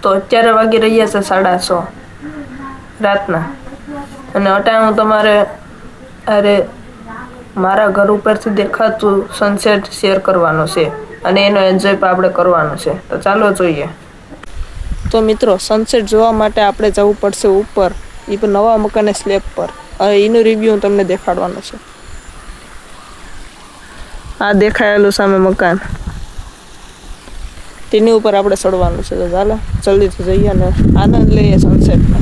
તો અત્યારે વાગી રહ્યા છે 6:30 રાતના અને અટાણું તમારે અરે મારા ઘર ઉપરથી દેખાતું સનસેટ શેર કરવાનો છે અને એનો એન્જોય પણ આપણે કરવાનો છે. તો ચાલો જોઈએ. તો મિત્રો સનસેટ જોવા માટે આપણે જવું પડશે ઉપર, એ પણ નવા મકાનની સ્લેબ પર. હવે એનું રિવ્યુ હું તમને દેખાડવાનો છે. આ દેખાયેલું સામે મકાન, તેની ઉપર આપણે ચડવાનું છે. તો ચાલો જલ્દીથી જઈએ અને આનંદ લઈએ સનસેટનો.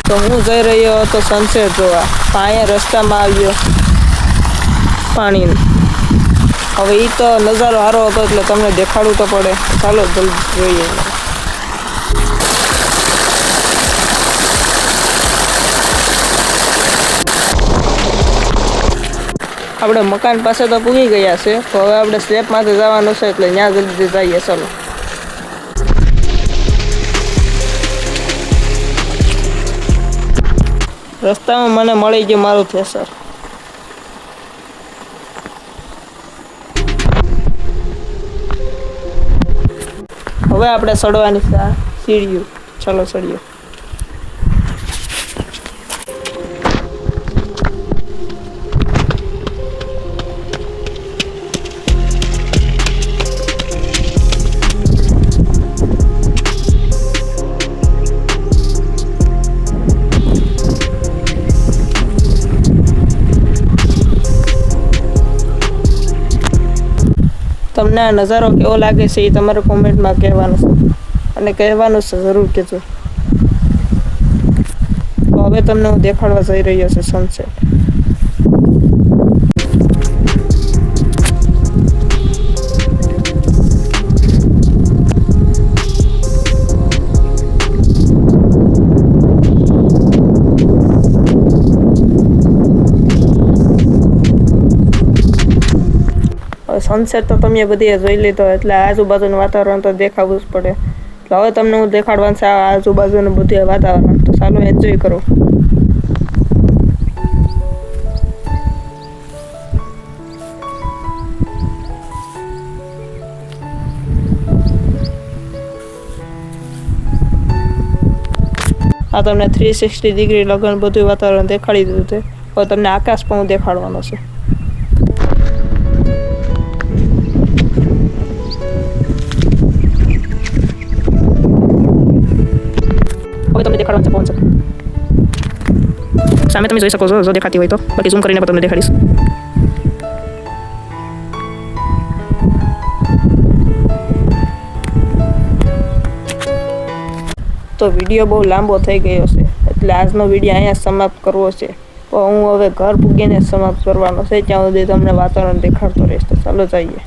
તો હું જઈ રહ્યો હતો સનસેટ જોવા. અહીંયા રસ્તામાં આવ્યો પાણીનો. હવે એ તો નજારો સારો હતો એટલે તમને દેખાડવું તો પડે. ચાલો જલ્દી જોઈએ. આપણે મકાન પાસે તો પૂગી ગયા છે. તો હવે આપણે સ્લેબમાંથી જવાનું છે એટલે ત્યાં જલ્દી જઈએ. ચાલો. રસ્તામાં મને મળી ગયું મારું થેસર. હવે આપણે ચડવાની છે આ સીડીઓ. ચાલો ચડીએ. તમને આ નજારો કેવો લાગે છે એ તમારે કોમેન્ટમાં કહેવાનું છે અને કહેવાનું છે જરૂર કહેજો. તો હવે તમને હું દેખાડવા જઈ રહ્યો છું સનસેટ. સનસેટ તો તમે બધી જોઈ લીધો એટલે આજુબાજુનું વાતાવરણ તો દેખાવું જ પડે. એટલે હવે તમને હું દેખાડવાનું છે આ આજુબાજુનું બધું વાતાવરણ. તો ચાલો એન્જોય કરો. આ તમને 360 ડિગ્રી લગન બધું વાતાવરણ દેખાડી દીધું છે. હવે તમને આકાશ પણ દેખાડવાનો છે. તમને દેખાડવાનું છે પવન છે. સામે તમે જોઈ શકો છો જો દેખાતી હોય તો. બાકી ઝૂમ કરીને પણ તમને દેખાડીશ. તો વિડીયો બહુ લાંબો થઈ ગયો છે એટલે આજનો વિડીયો અહીંયા સમાપ્ત કરવો છે. તો હું હવે ઘર પૂગીને સમાપ્ત કરવાનો છે. ત્યાં સુધી તમને વાતાવરણ દેખાડતો રહીશ. તો ચાલો જઈએ.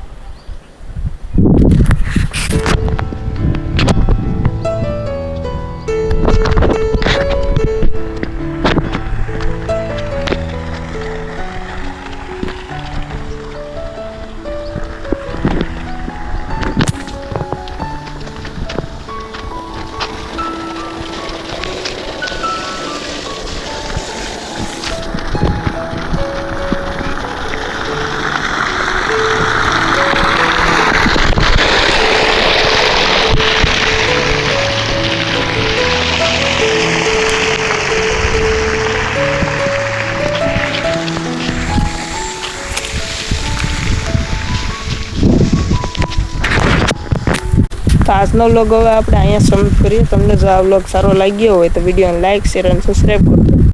તો આજનો વ્લોગ હવે આપણે અહીંયા સમાપ્ત કરીએ. તમને જો આ વ્લોગ સારો લાગ્યો હોય તો વિડીયોને લાઇક, શેર અને સબસ્ક્રાઈબ કરજો.